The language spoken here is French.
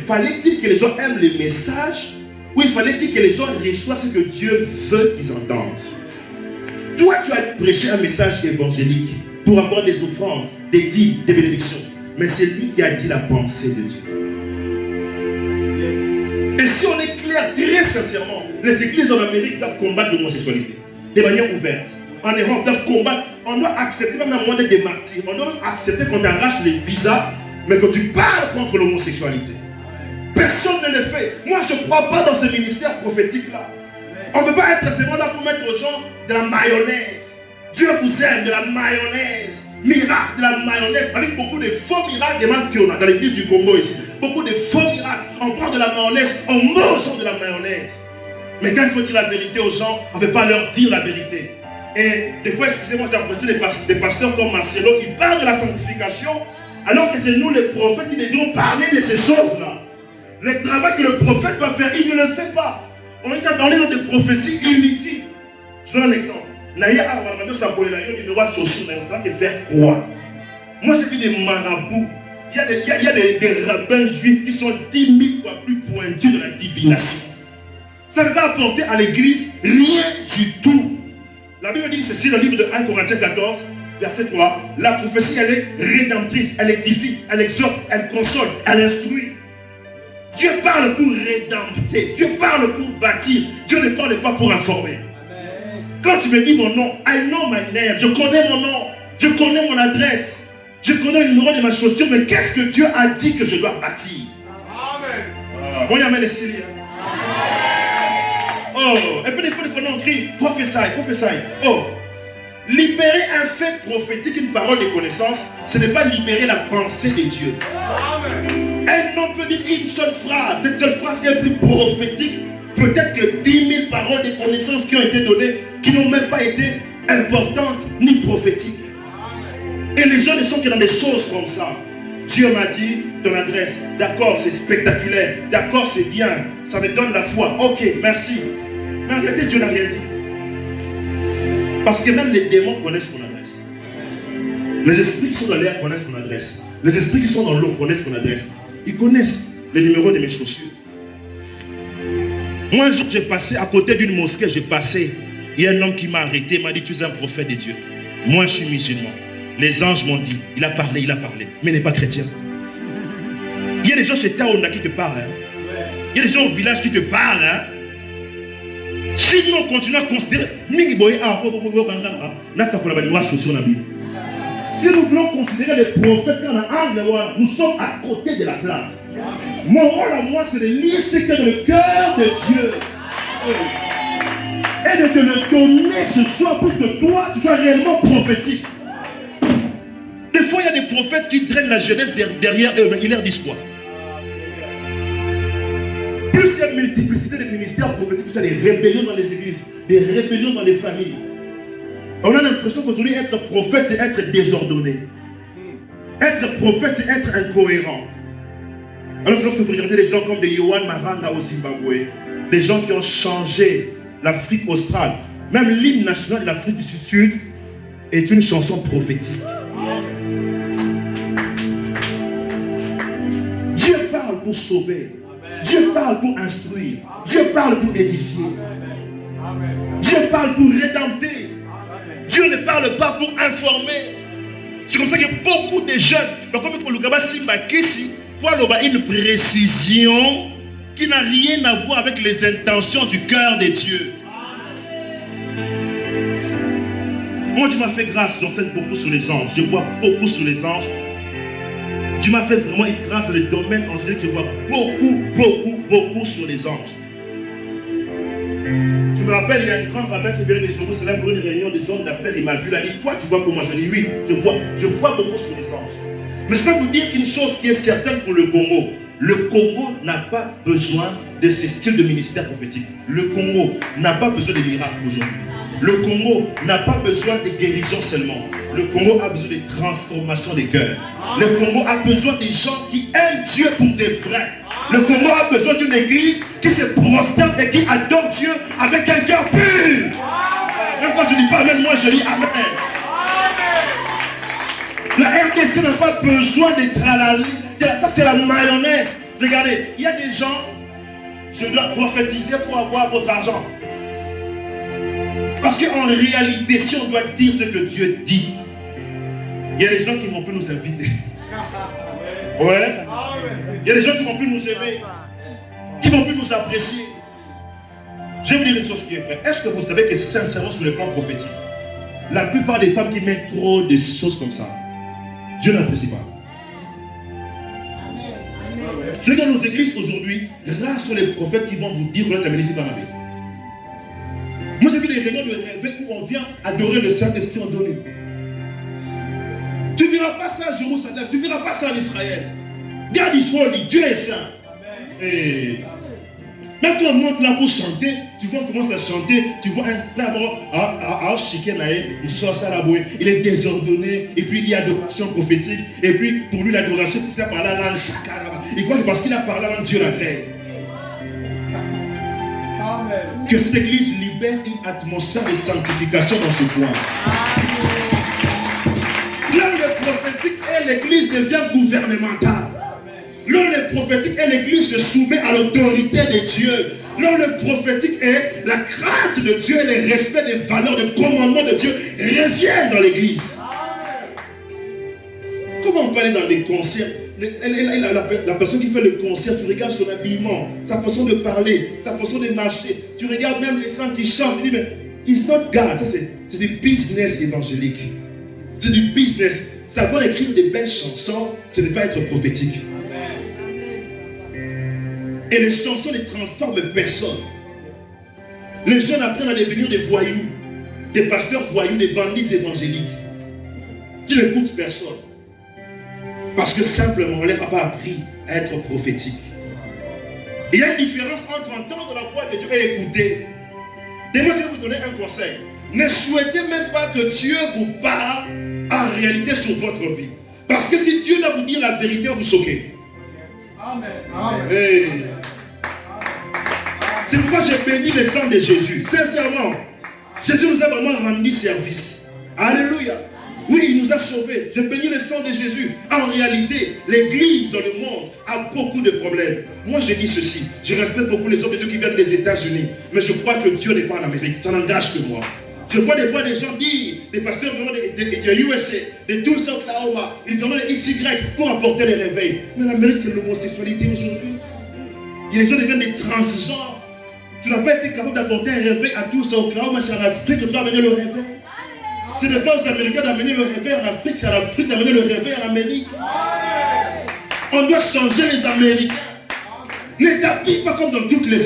Fallait-il que les gens aiment les messages ou il fallait-il que les gens reçoivent ce que Dieu veut qu'ils entendent? Toi, tu as prêché un message évangélique pour avoir des offrandes, des dîmes, des bénédictions. Mais c'est lui qui a dit la pensée de Dieu. Et si on est clair, très sincèrement, les églises en Amérique doivent combattre l'homosexualité de manière ouverte. En Europe, doivent combattre. On doit accepter, même à moins d'être des martyrs, on doit accepter qu'on t'arrache les visas, mais que tu parles contre l'homosexualité. Personne ne le fait. Moi, je ne crois pas dans ce ministère prophétique-là. On ne peut pas être seulement là pour mettre aux gens de la mayonnaise. Dieu vous aime, de la mayonnaise. Miracle de la mayonnaise, avec beaucoup de faux miracles des gens qu'on a dans l'église du Congo ici. Beaucoup de faux miracles. On prend de la mayonnaise, on mange de la mayonnaise. Mais quand il faut dire la vérité aux gens, on ne veut pas leur dire la vérité. Et des fois, excusez-moi, j'ai apprécié des pasteurs comme Marcelo, ils parlent de la sanctification, alors que c'est nous les prophètes qui devons parler de ces choses-là. Le travail que le prophète doit faire, il ne le fait pas. On est dans les des prophéties inutiles. Je donne un exemple. Moi, j'ai vu des marabouts. Il y a des rabbins juifs qui sont 10 000 fois plus pointus de la divination. Ça ne va apporter à l'église rien du tout. La Bible dit ceci dans le livre de 1 Corinthiens 14, verset 3. La prophétie, elle est rédemptrice, elle édifie, elle exhorte, elle console, elle instruit. Dieu parle pour rédempter, Dieu parle pour bâtir, Dieu ne parle pas pour informer. Quand tu me dis mon nom, I know my name, je connais mon nom, je connais mon adresse, je connais le numéro de ma chaussure, mais qu'est-ce que Dieu a dit que je dois bâtir? Amen. Bon, amen, les Syriens. Oh, et puis des fois, on crie, prophétie. Oh, libérer un fait prophétique, une parole de connaissance, ce n'est pas libérer la pensée de Dieu. Amen. Un homme peut dire une seule phrase, cette seule phrase est plus prophétique, peut-être que 10 000 paroles de connaissances qui ont été données, qui n'ont même pas été importantes ni prophétiques. Et les gens ne sont que dans des choses comme ça. Dieu m'a dit ton adresse, d'accord, c'est spectaculaire, d'accord, c'est bien, ça me donne la foi, ok, merci. Mais en réalité, Dieu n'a rien dit. Parce que même les démons connaissent mon adresse. Les esprits qui sont dans l'air connaissent mon adresse. Les esprits qui sont dans l'eau connaissent mon adresse. Ils connaissent les numéros de mes chaussures. Moi, un jour, j'ai passé à côté d'une mosquée, il y a un homme qui m'a arrêté, m'a dit, tu es un prophète de Dieu. Moi, je suis musulman. Les anges m'ont dit, il a parlé, mais il n'est pas chrétien. Il y a des gens chez Taona qui te parlent. Hein. Il y a des gens au village qui te parlent. Hein. Si nous on continue à considérer, si nous voulons considérer les prophètes dans l'angle, nous sommes à côté de la plaque. Mon rôle à moi, c'est de lire ce qu'il y a dans le cœur de Dieu. Et de te le donner ce soir pour que toi, tu sois réellement prophétique. Des fois, il y a des prophètes qui drainent la jeunesse derrière eux, mais ils leur disent quoi? Plus il y a une multiplicité de ministères prophétiques, il y a des rébellions dans les églises, des rébellions dans les familles. On a l'impression qu'aujourd'hui, être prophète, c'est être désordonné. Être prophète, c'est être incohérent. Alors, lorsque vous regardez des gens comme des Yohan Maranga au Zimbabwe, des gens qui ont changé l'Afrique australe, même l'hymne national de l'Afrique du Sud est une chanson prophétique. Dieu parle pour sauver. Dieu parle pour instruire. Dieu parle pour édifier. Dieu parle pour rédempter. Dieu ne parle pas pour informer. C'est comme ça que beaucoup de jeunes, comme pour Lugaba Simba Kisi, pour avoir une précision qui n'a rien à voir avec les intentions du cœur de Dieu. Moi, tu m'as fait grâce, j'enseigne beaucoup sur les anges. Je vois beaucoup sur les anges. Tu m'as fait vraiment une grâce dans le domaine angélique. Je vois beaucoup sur les anges. Je me rappelle, il y a un grand rabbin qui venait de Jérusalem pour une réunion des hommes d'affaires. Il m'a vu, il a dit, toi, tu vois comment? J'ai dit, oui, je vois beaucoup sur les anges. Mais je peux vous dire une chose qui est certaine pour le Congo. Le Congo n'a pas besoin de ce style de ministère prophétique. Le Congo n'a pas besoin de miracles aujourd'hui. Le Congo n'a pas besoin de guérison seulement. Le Congo a besoin de transformation des cœurs. Le Congo a besoin des gens qui aiment Dieu pour des vrais. Le Congo a besoin d'une église qui se prosterne et qui adore Dieu avec un cœur pur. Même quand je ne dis pas Amen, moi je dis Amen. La RDC n'a pas besoin de tralali. Ça c'est la mayonnaise. Regardez, il y a des gens, je dois prophétiser pour avoir votre argent. Parce qu'en réalité, si on doit dire ce que Dieu dit, il y a des gens qui ne vont plus nous inviter. Ouais. Il y a des gens qui ne vont plus nous aimer, qui ne vont plus nous apprécier. Je vais vous dire une chose qui est vraie. Est-ce que vous savez que sincèrement sur le plan prophétique, la plupart des femmes qui mettent trop de choses comme ça, Dieu n'apprécie pas. C'est dans nos églises aujourd'hui, rares sont les prophètes qui vont vous dire qu'on est amené ici par la vie. Moi j'ai vu des réunions de réveil où on vient adorer le Saint-Esprit en donné. Tu ne verras pas ça à Jérusalem, tu ne verras pas ça en Israël. Garde Israël, Dieu est saint. Et même quand on monte là pour chanter, tu vois on commence à chanter, tu vois un frère il est désordonné, et puis il y a adoration prophétique, et puis pour lui l'adoration, c'est par la langue chakara. Il croit que parce qu'il a parlé la langue, Dieu l'agrée. Que cette église libère une atmosphère de sanctification dans ce point. Là où le prophétique et l'église devient gouvernementale. Là où le prophétique et l'église se soumet à l'autorité de Dieu. Là où le prophétique est la crainte de Dieu et le respect des valeurs, des commandements de Dieu reviennent dans l'église. Comment on peut aller dans des concerts? La personne qui fait le concert, tu regardes son habillement, sa façon de parler, sa façon de marcher. Tu regardes même les gens qui chantent, tu dis mais it's not God. Ça c'est du business évangélique. C'est du business. Savoir écrire des belles chansons, ce n'est pas être prophétique. Et les chansons ne transforment personne. Les jeunes apprennent à devenir des voyous, des pasteurs voyous, des bandits évangéliques qui n'écoutent personne. Parce que simplement, on ne leur a pas appris à être prophétique. Il y a une différence entre entendre la voix de Dieu et écouter. Et moi, je vais vous donner un conseil. Ne souhaitez même pas que Dieu vous parle en réalité sur votre vie. Parce que si Dieu doit vous dire la vérité, vous choquez. Amen. Hey. C'est pourquoi j'ai béni le sang de Jésus. Sincèrement, Jésus nous a vraiment rendu service. Alléluia. Oui, il nous a sauvés. J'ai béni le sang de Jésus. En réalité, l'église dans le monde a beaucoup de problèmes. Moi, je dis ceci. Je respecte beaucoup les hommes de Dieu qui viennent des États-Unis. Mais je crois que Dieu n'est pas en Amérique. Ça n'engage que moi. Je vois des fois des gens dire, des pasteurs venant de USA, de Tulsa, Oklahoma, ils viennent de XY pour apporter les réveils. Mais l'Amérique, c'est l'homosexualité aujourd'hui. Et les gens deviennent des transgenres. Tu n'as pas été capable d'apporter un réveil à Tulsa, Oklahoma, c'est en Afrique que tu vas amener le réveil. Ce n'est pas aux Américains d'amener le réveil en Afrique, c'est à l'Afrique d'amener le réveil en Amérique. On doit changer les Américains. Ne t'habille pas comme dans toutes les